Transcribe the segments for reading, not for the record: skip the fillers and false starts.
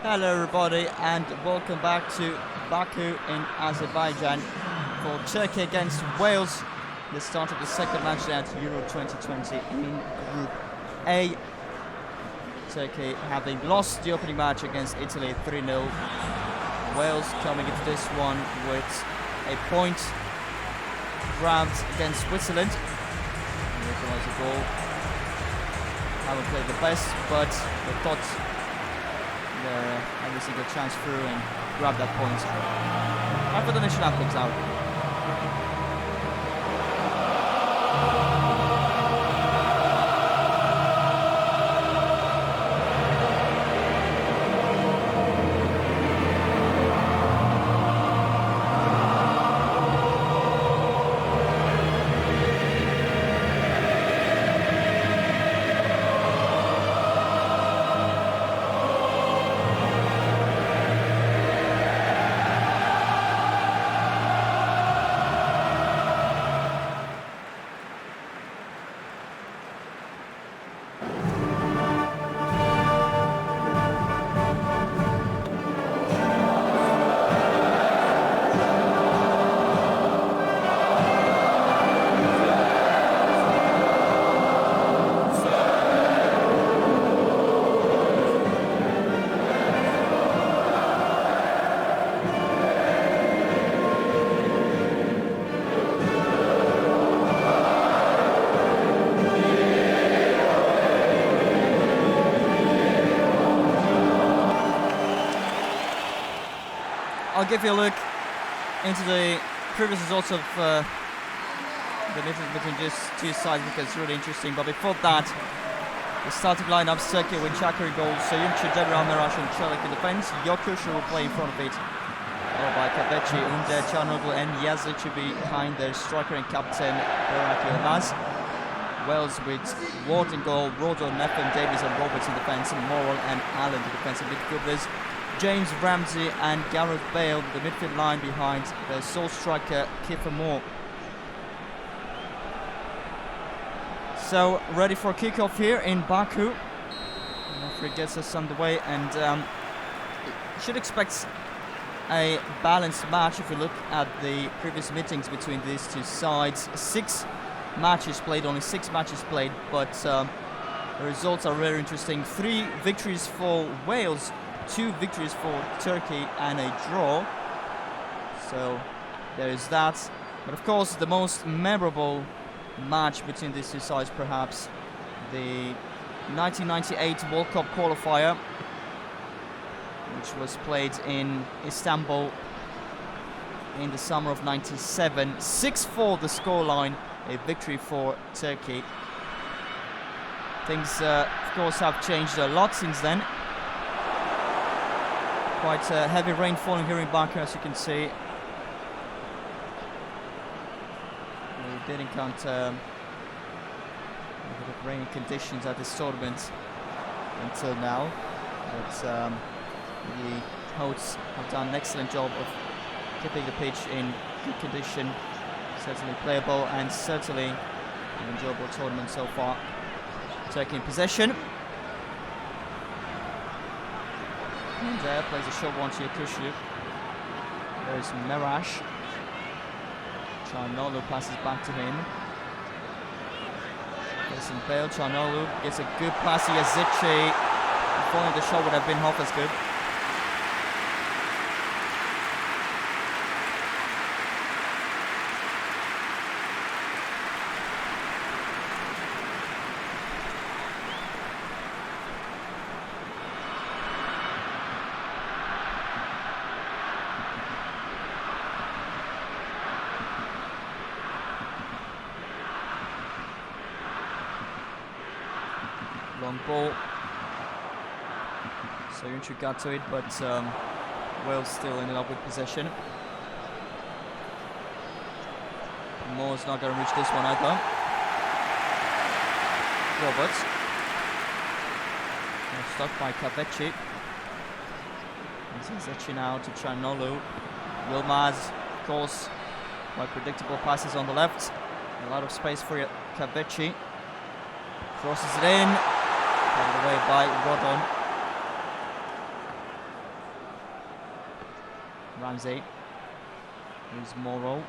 Hello everybody and welcome back to Baku in Azerbaijan for Turkey against Wales. The start of the second match at Euro 2020 in Group A. Turkey having lost the opening match against Italy 3-0. Wales coming into this one with a point grabbed against Switzerland. Here was a goal. Haven't played the best, but they thought every single chance through and grab that point. Time for the national anthems out. I'll give you a look into the previous results of the difference between just two sides because it's really interesting. But before that, the starting lineups: Turkey with Çakır in goal, Soyuncu, Demir, Meraş and Çelik in defence. Yokuş will play in front of it, followed by Kabeci, Unde, Çalhanoğlu and Yazic behind their striker and captain Burak Yılmaz. Wales with Ward in goal, Rodon, Neffen, Davies and Roberts in defence, and Morrell and Allen the defensive midfielders. James Ramsey and Gareth Bale, the midfield line behind their sole striker Kiefer Moore. So ready for a kick-off here in Baku. The referee gets us underway, and should expect a balanced match if you look at the previous meetings between these two sides. 6 matches played, only 6 matches played, but the results are very interesting. 3 victories for Wales, 2 victories for Turkey and a draw. So there is that. But of course the most memorable match between these two sides, perhaps the 1998 World Cup qualifier, which was played in Istanbul in the summer of '97. 6-4 the scoreline, a victory for Turkey. Things of course have changed a lot since then. Quite heavy rain falling here in Baku, as you can see. We did encounter a bit of rainy conditions at this tournament until now, but the hosts have done an excellent job of keeping the pitch in good condition. Certainly playable and certainly an enjoyable tournament so far. Turkey in possession. And there plays a short one to Yokuş. There's Meraş. Çalhanoğlu passes back to him. Facing Bale, Çalhanoğlu gets a good pass to Yazic. If only the shot would have been half as good. Long ball. Soyuncu got to it, but Wales still ended up with possession. Moore's not going to reach this one either. Roberts. Stuck by Kabeci. Yazic now to Çalhanoğlu. Yılmaz, of course, quite predictable passes on the left. A lot of space for Kabeci. Crosses it in. Carried away by Rodon. Ramsey. Here's Morrow.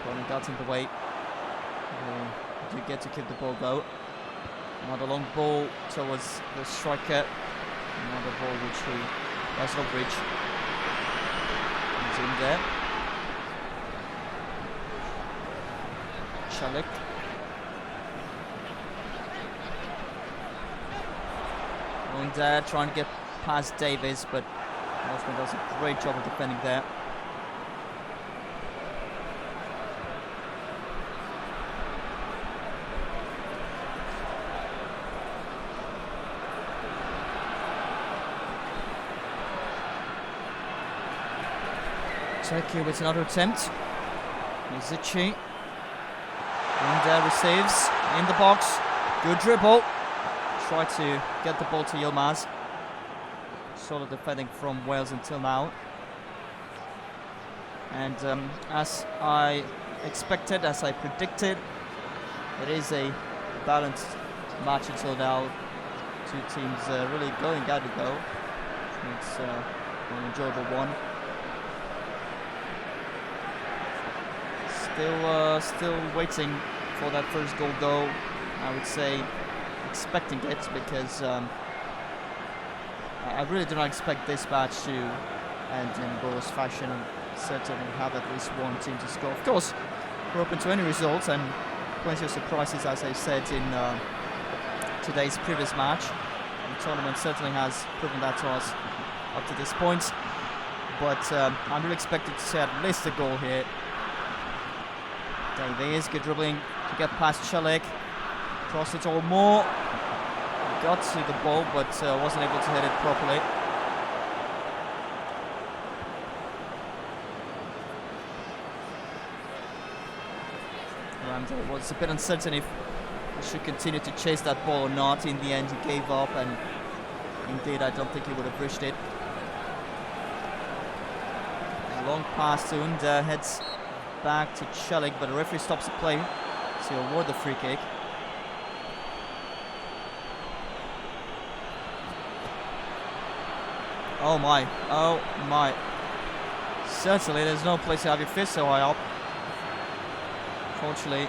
Opponent got in the way. Do get to keep the ball though. Another long ball towards the striker. Another ball which he does not reach. He's in there. Chalik. Going there, trying to get past Davis, but Osman does a great job of defending there. Turkey with another attempt. Mizici. And receives in the box. Good dribble. Try to get the ball to Yilmaz. Solid defending from Wales until now. And as I expected, as I predicted, it is a balanced match until now. Two teams really going at it though. It's an enjoyable one. Still waiting for that first goal though. I would say expecting it because I really do not expect this match to end in goalless fashion, and certainly have at least one team to score. Of course, we're open to any result and plenty of surprises, as I said in today's previous match. The tournament certainly has proven that to us up to this point, but I'm really expecting to see at least a goal here. Davies, good dribbling to get past Chalik. Cross it all more. Got to the ball, but wasn't able to hit it properly. Ramsey was a bit uncertain if he should continue to chase that ball or not. In the end, he gave up, and indeed, I don't think he would have reached it. A long pass to Under, heads back to Chalik, but the referee stops the play to award the free kick. Oh my, oh my. Certainly there's no place to have your fist so high up. Fortunately,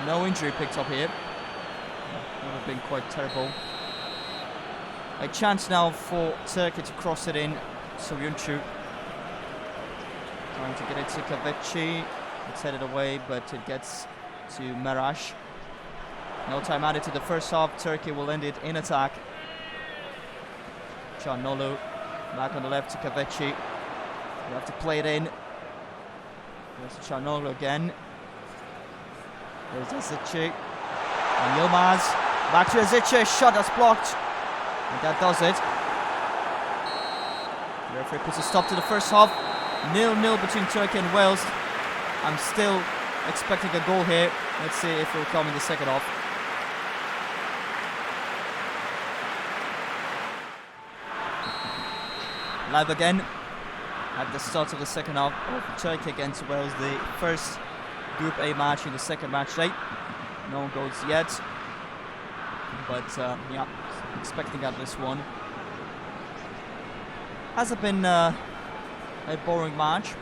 no injury picked up here. That would have been quite terrible. A chance now for Turkey to cross it in. Soyuncu trying to get it to Kavici. It's headed away, but it gets to Merash. No time added to the first half. Turkey will end it in attack. Canolu back on the left to Kavici. You have to play it in. There's Canolu again. There's Azici. And Yilmaz. Back to Azici. Shot that's blocked. And that does it. The referee puts a stop to the first half. 0-0 between Turkey and Wales. I'm still expecting a goal here. Let's see if it will come in the second half. Live again at the start of the second half of Turkey against Wales, the first Group A match in the second match day. No goals yet, but yeah, expecting at least one. Hasn't been a boring match.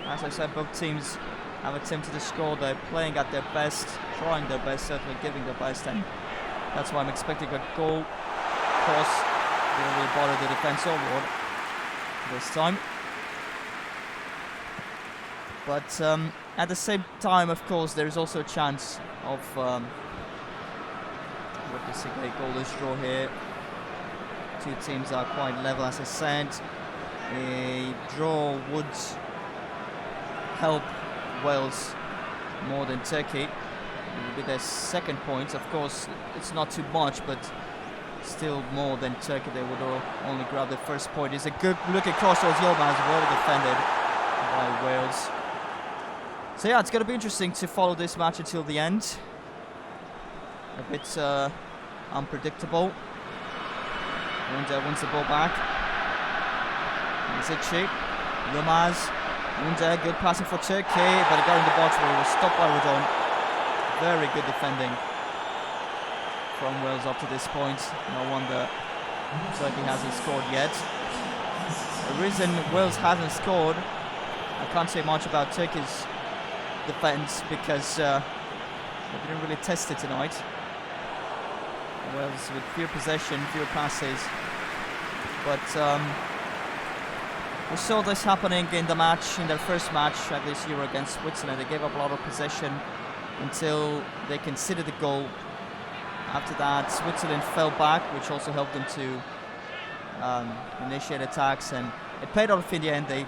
As I said, both teams have attempted to score. They're playing at their best, trying their best, certainly giving their best, and that's why I'm expecting a goal. Cross didn't really bother the defense or this time. But at the same time, of course, there is also a chance of witnessing a goalless draw here. Two teams are quite level, as I said. A draw would help Wales more than Turkey. It will be their second point. Of course, it's not too much, but still more than Turkey. They would only grab the first point. It's a good looking cross towards Yilmaz, well defended by Wales. So yeah, it's going to be interesting to follow this match until the end. A bit unpredictable. Under wins the ball back. Zici, Yilmaz. Under, good passing for Turkey, but it got in the box where he was stopped by Rodon. Very good defending from Wales up to this point. No wonder Turkey hasn't scored yet. The reason Wales hasn't scored, I can't say much about Turkey's defence because they didn't really test it tonight. Wales with fewer possession, fewer passes, but we saw this happening in their first match at this Euro against Switzerland. They gave up a lot of possession until they conceded the goal. After that, Switzerland fell back, which also helped them to initiate attacks, and it paid off in the end. They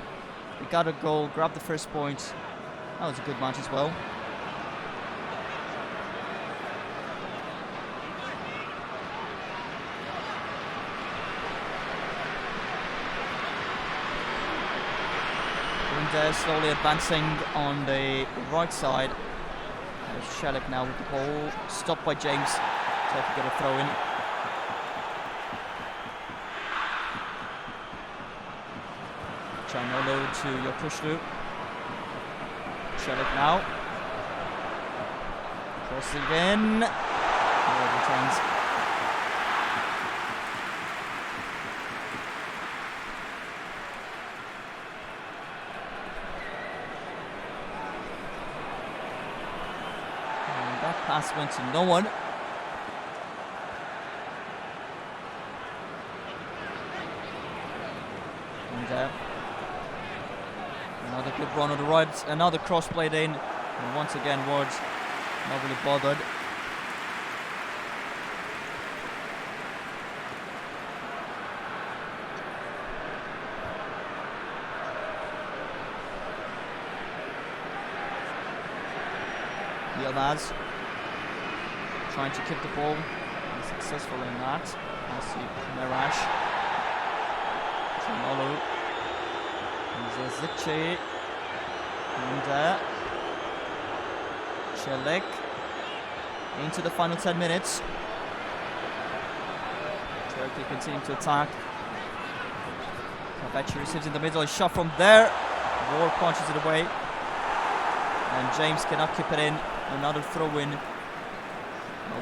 got a goal, grabbed the first point. That was a good match as well. And slowly advancing on the right side. There's Shelik now with the ball, stopped by James. Turkey get a throw in. Chanolo to Yokushlu. Shelik now. Crossing in. Returns. And that pass went to no one. Another good run on the right, another cross played in, and once again Ward not really bothered. Yilmaz trying to kick the ball, unsuccessful in that. I see Merash. Chanolo. Ziche and Shelik into the final 10 minutes. Turkey continuing to attack. Kavechi receives in the middle, a shot from there. Ward punches it away, and James cannot keep it in. Another throw-in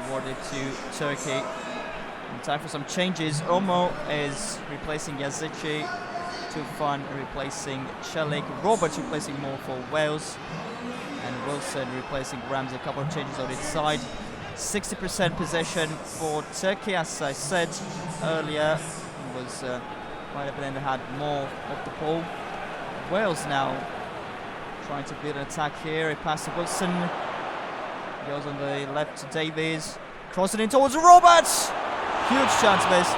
awarded to Turkey. And time for some changes. Omo is replacing Yazici. Tufan replacing Shelik, Roberts replacing Moore for Wales, and Wilson replacing Ramsey. A couple of changes on its side. 60% possession for Turkey, as I said earlier. It was might have been had more of the ball. Wales now trying to build an attack here. A pass to Wilson, goes on the left to Davies, crossing in towards Roberts. Huge chance missed.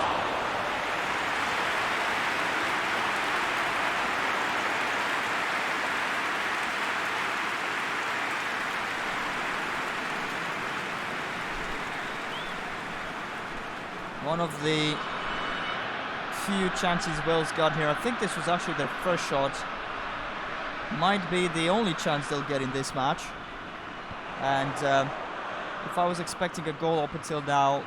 One of the few chances Wales got here. I think this was actually their first shot. Might be the only chance they'll get in this match. And if I was expecting a goal up until now,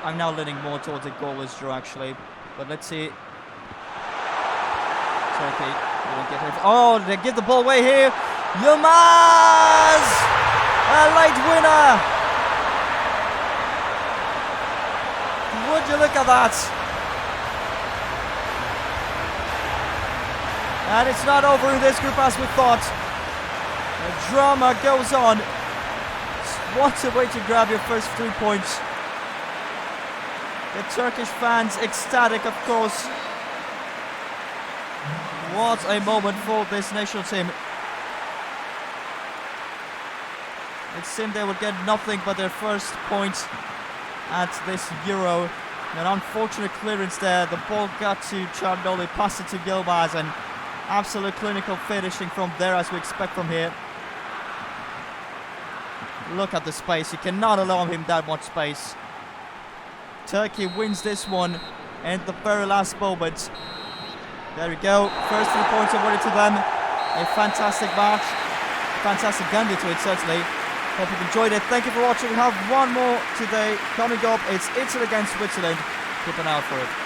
I'm now leaning more towards a goalless draw actually. But let's see. Turkey won't get it. Oh, they give the ball away here. Yilmaz! A late winner! Would you look at that? And it's not over in this group as we thought. The drama goes on. What a way to grab your first 3 points. The Turkish fans ecstatic, of course. What a moment for this national team. It seemed they would get nothing but their first point at this Euro. An unfortunate clearance there. The ball got to Charnoli, passed it to Yilmaz, and absolute clinical finishing from there as we expect from here. Look at the space. You cannot allow him that much space. Turkey wins this one in the very last moment. There we go. First 3 points awarded to them. A fantastic match. Fantastic Gandhi to it, certainly. Hope you've enjoyed it. Thank you for watching. We have one more today coming up. It's Italy against Switzerland. Keep an eye out for it.